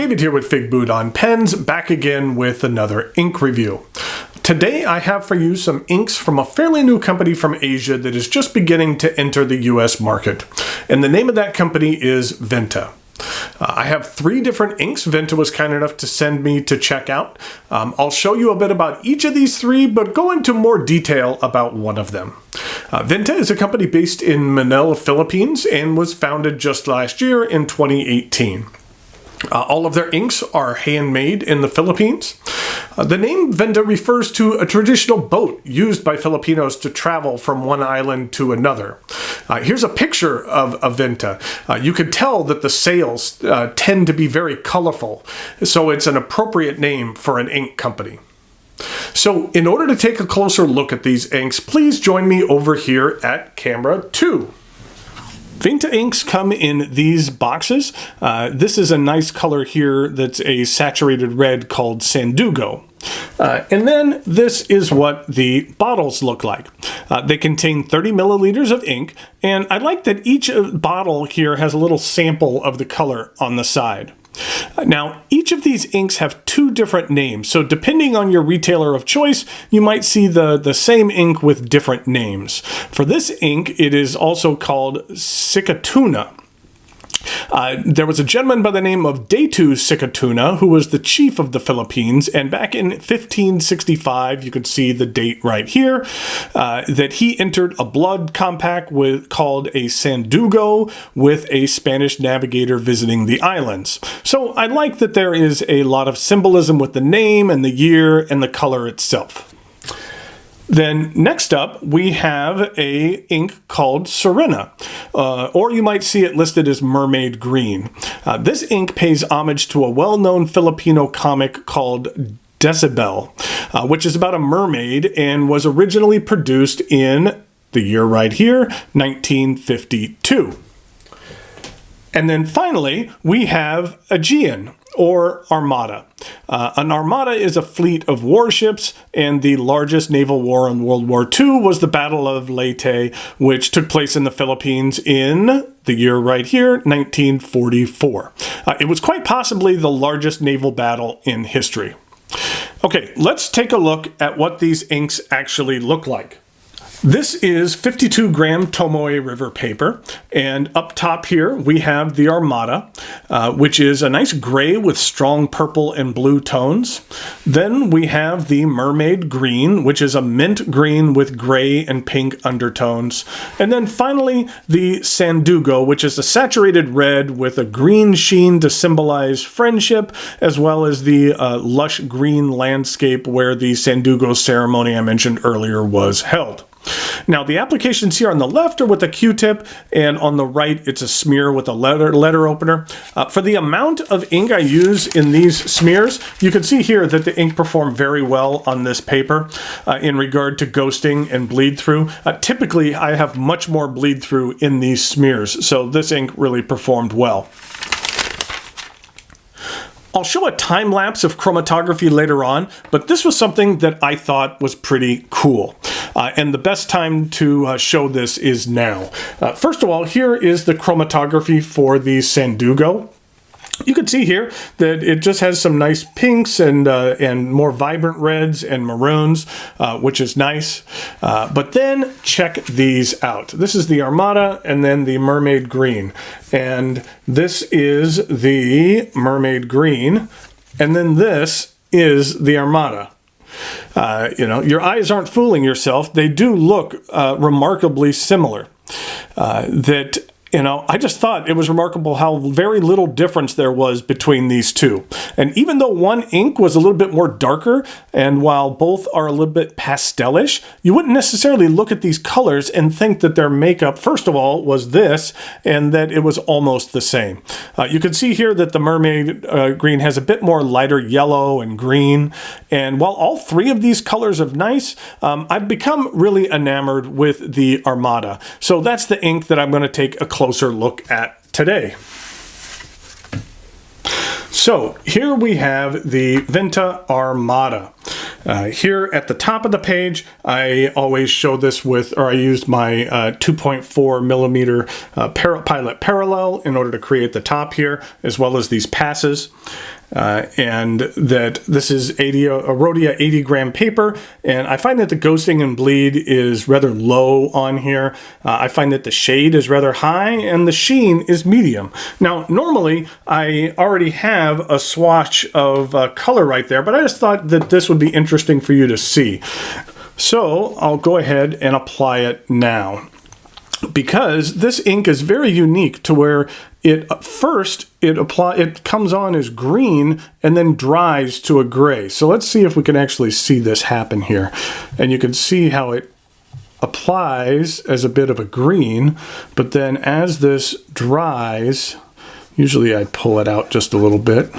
David here with Figboot on Pens, back again with another ink review. Today I have for you some inks from a fairly new company from Asia that is just beginning to enter the US market. And the name of that company is Vinta. I have 3 different inks Vinta was kind enough to send me to check out. I'll show you a bit about each of these 3, but go into more detail about one of them. Vinta is a company based in Manila, Philippines, and was founded just last year in 2018. All of their inks are handmade in the Philippines. The name Vinta refers to a traditional boat used by Filipinos to travel from one island to another. Here's a picture of a Vinta. You can tell that the sails tend to be very colorful, so it's an appropriate name for an ink company. So in order to take a closer look at these inks, please join me over here at camera 2. Vinta inks come in these boxes. This is a nice color here that's a saturated red called Sandugo. And then this is what the bottles look like. They contain 30 milliliters of ink, and I like that each bottle here has a little sample of the color on the side. Now, each of these inks have 2 different names, so depending on your retailer of choice, you might see the same ink with different names. For this ink, it is also called Sikatuna. There was a gentleman by the name of Datu Sikatuna who was the chief of the Philippines, and back in 1565, you can see the date right here, that he entered a blood compact called a Sandugo with a Spanish navigator visiting the islands. So I like that there is a lot of symbolism with the name and the year and the color itself. Then next up, we have a ink called Serena, or you might see it listed as Mermaid Green. This ink pays homage to a well-known Filipino comic called Decibel, which is about a mermaid and was originally produced in the year right here, 1952. And then finally, we have Aegean, or Armada. An armada is a fleet of warships, and the largest naval war in World War II was the Battle of Leyte, which took place in the Philippines in the year right here, 1944. It was quite possibly the largest naval battle in history. Okay, let's take a look at what these inks actually look like. This is 52 gram Tomoe River paper, and up top here we have the Armada, which is a nice gray with strong purple and blue tones. Then we have the Mermaid Green, which is a mint green with gray and pink undertones. And then finally the Sandugo, which is a saturated red with a green sheen to symbolize friendship, as well as the lush green landscape where the Sandugo ceremony I mentioned earlier was held. Now, the applications here on the left are with a Q-tip, and on the right, it's a smear with a letter opener. For the amount of ink I use in these smears, you can see here that the ink performed very well on this paper in regard to ghosting and bleed through. Typically, I have much more bleed through in these smears, so this ink really performed well. I'll show a time lapse of chromatography later on, but this was something that I thought was pretty cool. And the best time to show this is now. First of all, here is the chromatography for the Sandugo. You can see here that it just has some nice pinks and more vibrant reds and maroons, which is nice. But then check these out. This is the Armada and then the Mermaid Green. And this is the Mermaid Green. And then this is the Armada. Your eyes aren't fooling yourself. They do look remarkably similar. I just thought it was remarkable how very little difference there was between these two. And even though one ink was a little bit more darker, and while both are a little bit pastelish, you wouldn't necessarily look at these colors and think that their makeup, first of all, was this, and that it was almost the same. You can see here that the Mermaid Green has a bit more lighter yellow and green. And while all 3 of these colors are nice, I've become really enamored with the Armada. So that's the ink that I'm going to take a closer look at today. So here we have the Vinta Armada. Here at the top of the page, I always show this with, or I used my 2.4 millimeter pilot parallel in order to create the top here, as well as these passes. And that this is a Rhodia 80 gram paper, and I find that the ghosting and bleed is rather low on here. I find that the shade is rather high and the sheen is medium. Now normally I already have a swatch of color right there, but I just thought that this would be interesting for you to see. So I'll go ahead and apply it now, because this ink is very unique to where it comes on as green and then dries to a gray. So let's see if we can actually see this happen here. And you can see how it applies as a bit of a green, but then as this dries, usually I pull it out just a little bit,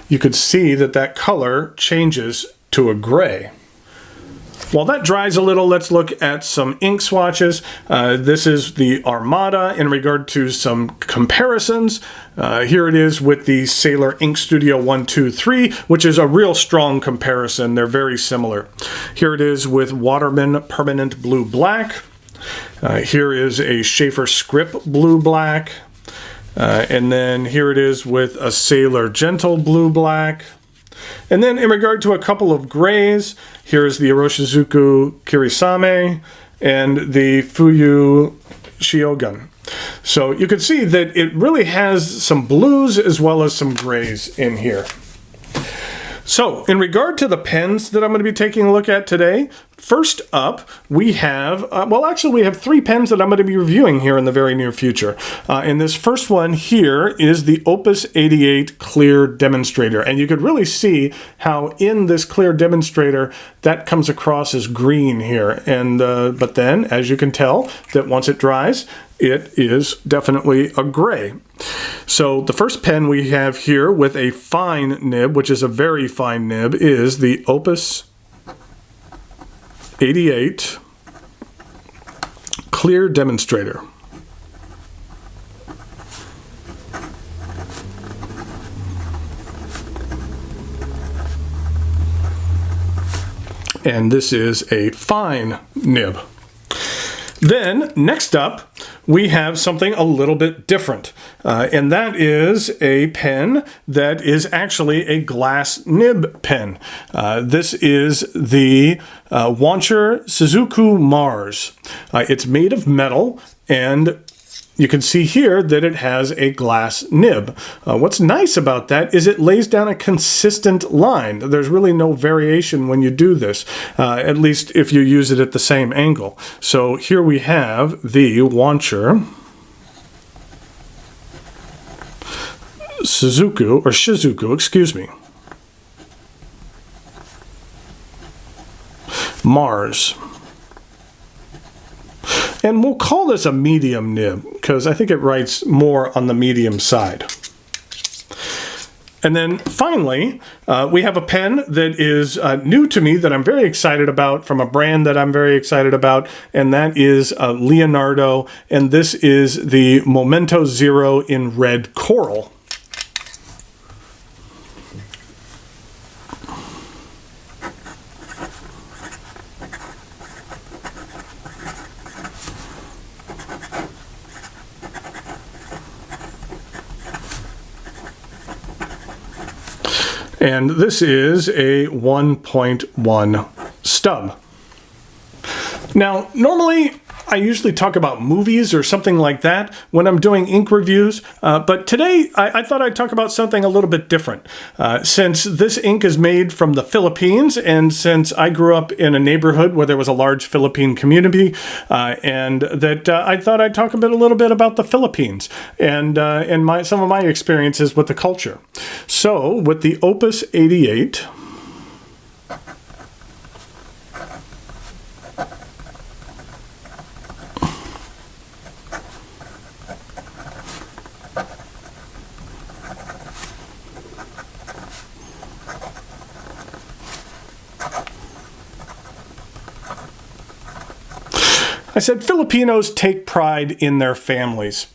you could see that that color changes to a gray. While that dries a little, let's look at some ink swatches. This is the Armada in regard to some comparisons. Here it is with the Sailor Ink Studio 123, which is a real strong comparison. They're very similar. Here it is with Waterman Permanent Blue Black. Here is a Schaefer Script Blue Black. And then here it is with a Sailor Gentle Blue Black. And then in regard to a couple of grays, here's the Iroshizuku Kirisame and the Fuyu Shiogun. So you can see that it really has some blues as well as some grays in here. So in regard to the pens that I'm going to be taking a look at today, first up we have, we have three pens that I'm going to be reviewing here in the very near future. And this first one here is the Opus 88 Clear Demonstrator. And you could really see how in this clear demonstrator that comes across as green here. And but then, as you can tell, that once it dries, it is definitely a gray. So the first pen we have here with a fine nib, which is a very fine nib, is the Opus 88 Clear Demonstrator. And this is a fine nib. Then, next up, we have something a little bit different, and that is a pen that is actually a glass nib pen. This is the Wancher Suzuku Mars. It's made of metal, and you can see here that it has a glass nib. What's nice about that is it lays down a consistent line. There's really no variation when you do this, at least if you use it at the same angle. So here we have the Wancher Shizuku, excuse me, Mars. And we'll call this a medium nib because I think it writes more on the medium side. And then finally, we have a pen that is new to me that I'm very excited about, from a brand that I'm very excited about, and that is Leonardo, and this is the Momento Zero in red coral. And this is a 1.1 stub. Now, normally I usually talk about movies or something like that when I'm doing ink reviews, but today I thought I'd talk about something a little bit different. Since this ink is made from the Philippines, and since I grew up in a neighborhood where there was a large Philippine community, and that I thought I'd talk a little bit about the Philippines and some of my experiences with the culture. So with the Opus 88, I said Filipinos take pride in their families.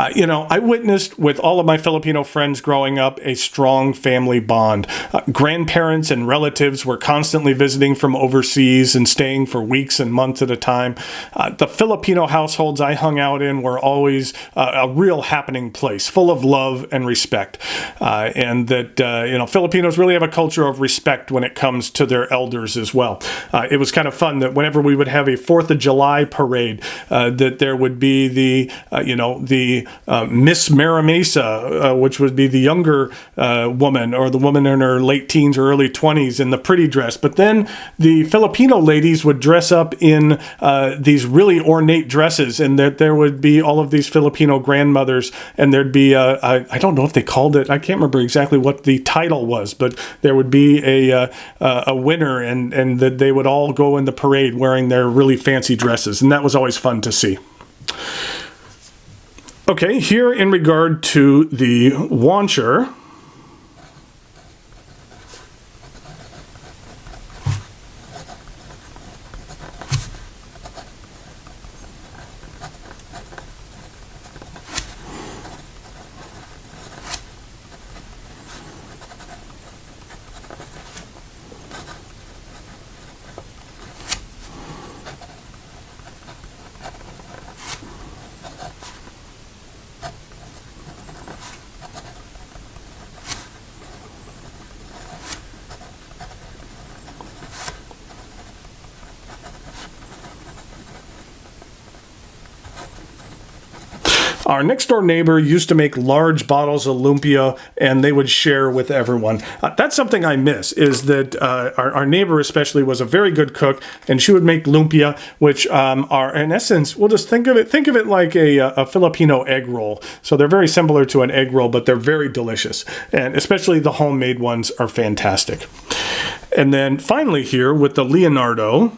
I witnessed with all of my Filipino friends growing up a strong family bond. Grandparents and relatives were constantly visiting from overseas and staying for weeks and months at a time. The Filipino households I hung out in were always a real happening place, full of love and respect. And that, Filipinos really have a culture of respect when it comes to their elders as well. It was kind of fun that whenever we would have a 4th of July parade, that there would be the Miss Maramesa, which would be the younger woman, or the woman in her late teens or early 20s in the pretty dress. But then the Filipino ladies would dress up in these really ornate dresses, and that there would be all of these Filipino grandmothers, and there'd be, I don't know if they called it, I can't remember exactly what the title was, but there would be a winner, and that they would all go in the parade wearing their really fancy dresses, and that was always fun to see. Okay, here in regard to the launcher, our next door neighbor used to make large bottles of lumpia, and they would share with everyone. That's something I miss, is that our neighbor especially was a very good cook, and she would make lumpia, which are, in essence, we'll just think of it like a Filipino egg roll. So they're very similar to an egg roll, but they're very delicious, and especially the homemade ones are fantastic. And then finally here with the Leonardo,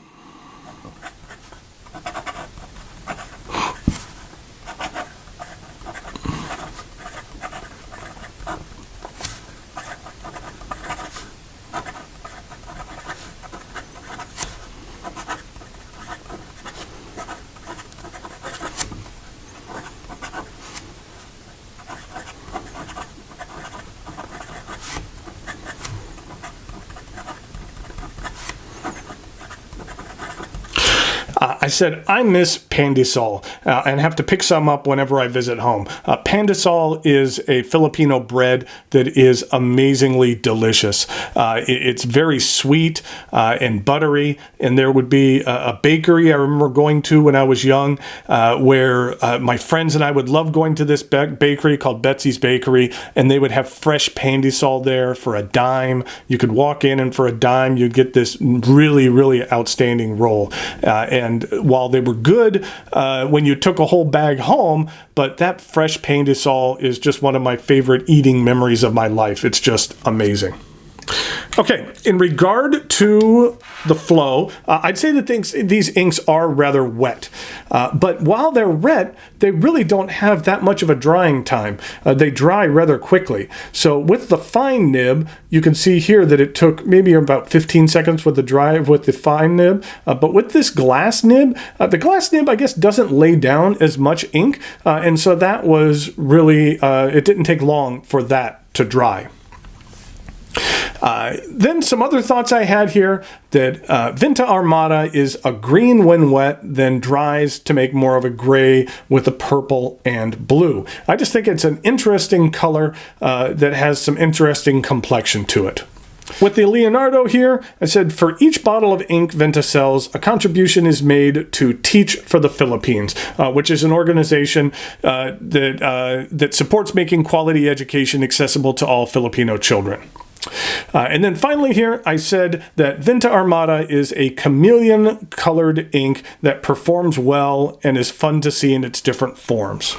I said, I miss pandesal and have to pick some up whenever I visit home. Pandesal is a Filipino bread that is amazingly delicious. It's very sweet and buttery, and there would be a bakery I remember going to when I was young where my friends and I would love going to this bakery called Betsy's Bakery, and they would have fresh pandesal there for a dime. You could walk in, and for a dime, you'd get this really, really outstanding roll. And while they were good when you took a whole bag home, but that fresh pandesal is just one of my favorite eating memories of my life. It's just amazing. Okay, in regard to the flow, I'd say that these inks are rather wet. But while they're wet, they really don't have that much of a drying time. They dry rather quickly. So with the fine nib, you can see here that it took maybe about 15 seconds with the fine nib. But with this glass nib, the glass nib, I guess, doesn't lay down as much ink. And so that was really, it didn't take long for that to dry. Then some other thoughts I had here, that Vinta Armada is a green when wet, then dries to make more of a gray with a purple and blue. I just think it's an interesting color that has some interesting complexion to it. With the Leonardo here, I said for each bottle of ink Vinta sells, a contribution is made to Teach for the Philippines, which is an organization that supports making quality education accessible to all Filipino children. And then finally here, I said that Vinta Armada is a chameleon colored ink that performs well and is fun to see in its different forms.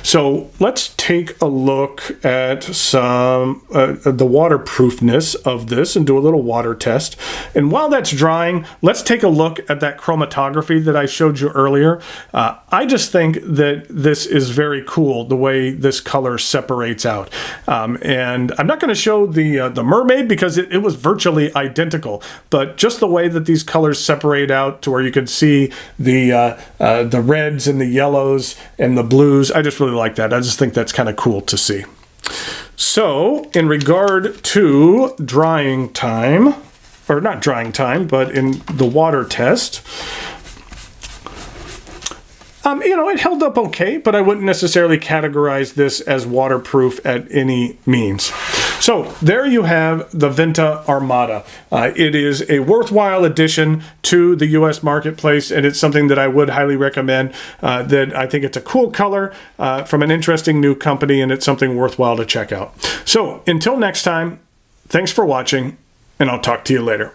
So let's take a look at some the waterproofness of this and do a little water test. And while that's drying, let's take a look at that chromatography that I showed you earlier. I just think that this is very cool, the way this color separates out. And I'm not going to show the mermaid because it was virtually identical, but just the way that these colors separate out to where you can see the reds and the yellows and the blues. I just really like that. I just think that's kind of cool to see. So in regard to drying time, or not drying time, but in the water test, you know, it held up okay, but I wouldn't necessarily categorize this as waterproof at any means. So there you have the Vinta Armada. It is a worthwhile addition to the US marketplace, and it's something that I would highly recommend. That I think it's a cool color from an interesting new company, and it's something worthwhile to check out. So until next time, thanks for watching, and I'll talk to you later.